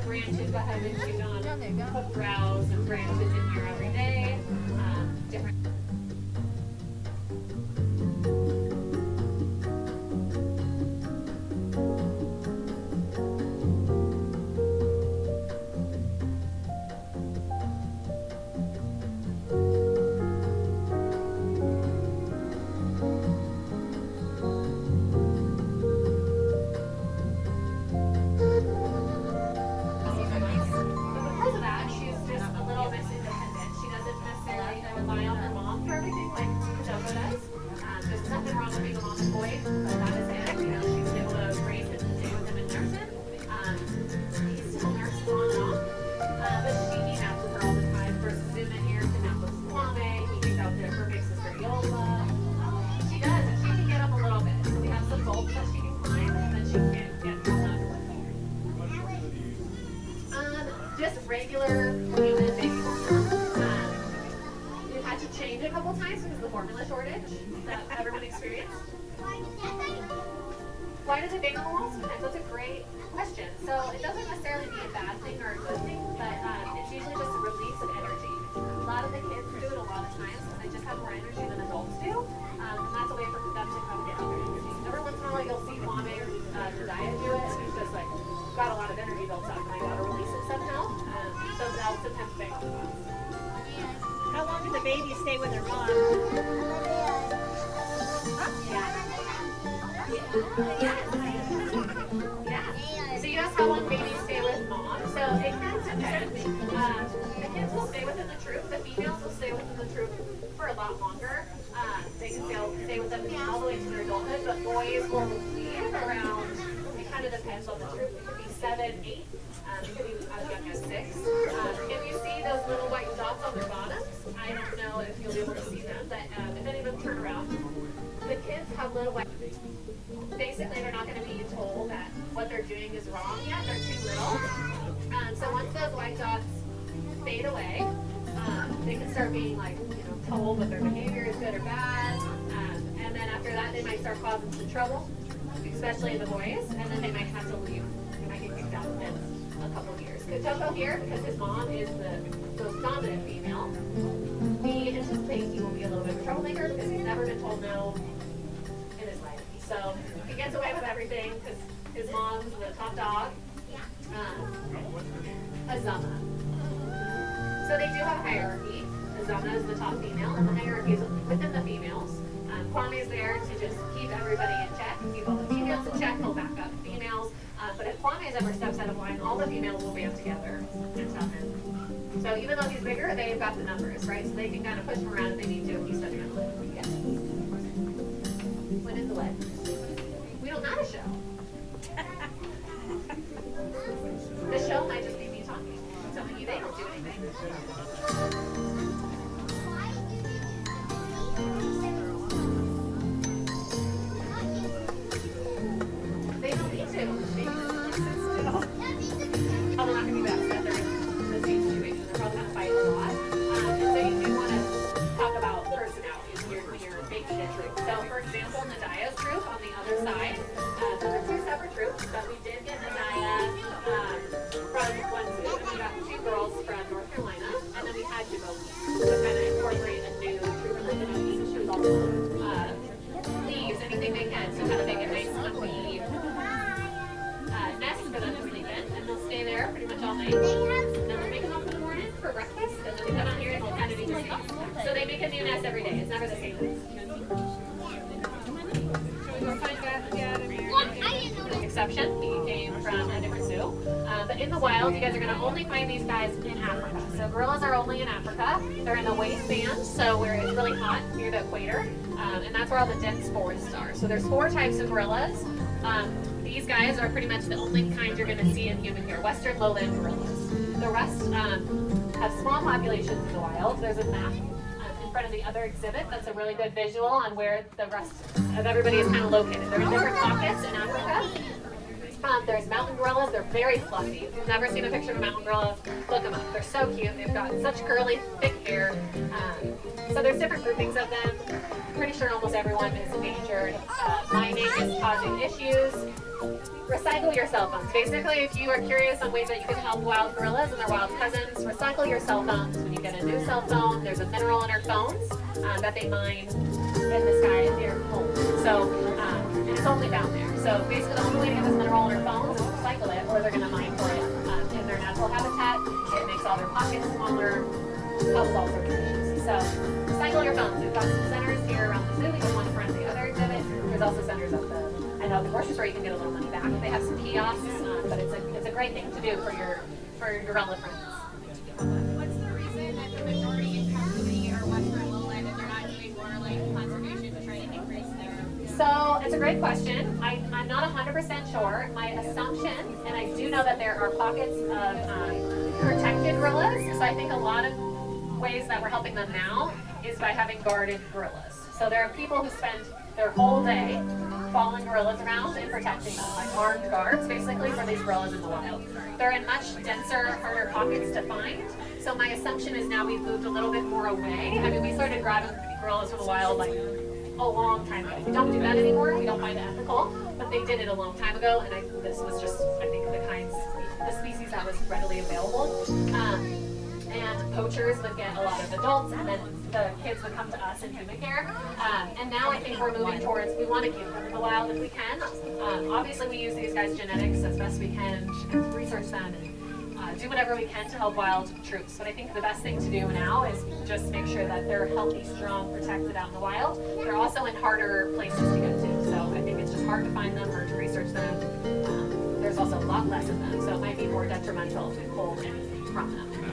branches that have been chewed on, put browse and branches in here every day. Different. Regular human baby formula. We've had to change it a couple times because of the formula shortage that everyone experienced. Why does it bang on the wall sometimes? That's a great question. So it doesn't necessarily be a bad thing or a good thing, but it's usually just a release of energy. A lot of the kids do it a lot of times because they just have more energy than adults do, and that's a way for them to kind of get out their energy. Every once in a while you'll see Kwame or Nadiri do it, and he's just like, got a lot of energy built up and I gotta release it somehow. So that'll sometimes bang on the walls. How long did the baby stay with her mom? Yeah. So you asked how long babies stay with mom. So it can depend. The kids will stay within the troop. The females will stay within the troop for a lot longer. They can stay with them all the way to their adulthood, but boys will leave around, it kind of depends on the troop. It could be 7, 8. It could be as young as 6. If you see those little white dots on their bottoms, I don't know if you'll be able to see them, but if any of them turn around, the kids have little white. Basically, they're not going to be told that what they're doing is wrong yet. They're too little. So once those white dots fade away, they can start being told what their behavior is good or bad. And then after that, they might start causing some trouble, especially the boys, and then they might have to leave. They might get kicked out within a couple of years. Kitoko here, because his mom is the most dominant female, we anticipate he will be a little bit of a troublemaker because he's never been told no in his life. So he gets away with everything because his mom's the top dog. Uzumma. So they do have a hierarchy. Zuna is the top female, and the hierarchy is within the females. Kwame is there to just keep everybody in check, keep all the females in check, he'll back up the females. But if Kwame ever steps out of line, all the females will band together and stop him. So even though he's bigger, they've got the numbers, right? So they can kind of push him around if they need to if he's stepping out of line. Yes. When is the what? We don't have a show. The show might just be me talking. Telling you they don't do anything. They don't need to. Probably not going to be that upset. They're in the same situation. They're probably going to fight a lot. And so you do want to talk about personalities when you're making a troop. So for example, Nadia's troop on the other side, those are 2 separate troops, but we did get Nadia from one zoo, and we got 2 girls from North Carolina, and then we had to go to kind of incorporate a new troop like the new troop also leaves anything they can, so kind of make a nice comfy nest for them to sleep in, and they'll stay there pretty much all night. And then we'll make them up in the morning for breakfast, and then we come out here and we'll kind of do this stuff. So they make a new nest every day. It's never the same nest. Exception, he came from a different zoo. But in the wild, you guys are going to only find these guys in Africa. So gorillas are only in Africa. They're in the waistband, so where it's really hot near the equator. And that's where all the dense forests are. So there's 4 types of gorillas. These guys are pretty much the only kind you're going to see in human here, Western lowland gorillas. The rest have small populations in the wild. There's a map in front of the other exhibit that's a really good visual on where the rest of everybody is kind of located. They're in different pockets in Africa. There's mountain gorillas. They're very fluffy. If you've never seen a picture of a mountain gorilla, look them up. They're so cute. They've got such curly, thick hair. So there's different groupings of them. Pretty sure almost everyone is endangered. Mining is causing issues. Recycle your cell phones. Basically, if you are curious on ways that you can help wild gorillas and their wild cousins, recycle your cell phones. When you get a new cell phone, there's a mineral in our phones that they mine in the sky near home. So, and it's only down there. So basically, the only way to get this mineral in our phones is recycle it, or they're going to mine for it in their natural habitat. It makes all their pockets smaller, helps all sorts of issues. So recycle your phones. We've got some centers here around the zoo. We have one in front of the other exhibit. There's also centers at the the grocery store. You can get a little money back. They have some kiosks, but it's a great thing to do for your gorilla friends. What's the reason that the majority in captivity are western lowland and they're not doing more like conservation to try to increase their? So it's a great question. I'm not 100% sure. My assumption, and I do know that there are pockets of protected gorillas. So I think a lot of ways that we're helping them now is by having guarded gorillas. So there are people who spend their whole day following gorillas around and protecting them, like armed guards, basically, for these gorillas in the wild. They're in much denser, harder pockets to find. So my assumption is now we've moved a little bit more away. I mean, we started grabbing gorillas from the wild like a long time ago. We don't do that anymore. We don't find it ethical, but they did it a long time ago, and this was just, I think, the species that was readily available. And poachers would get a lot of adults, and then the kids would come to us in human care. And now I think we're moving towards, we want to keep them in the wild if we can. Obviously, we use these guys' genetics as best we can and research them and do whatever we can to help wild troops. But I think the best thing to do now is just make sure that they're healthy, strong, protected out in the wild. They're also in harder places to get to, so I think it's just hard to find them, hard to research them. There's also a lot less of them, so it might be more detrimental if we pull anything from them.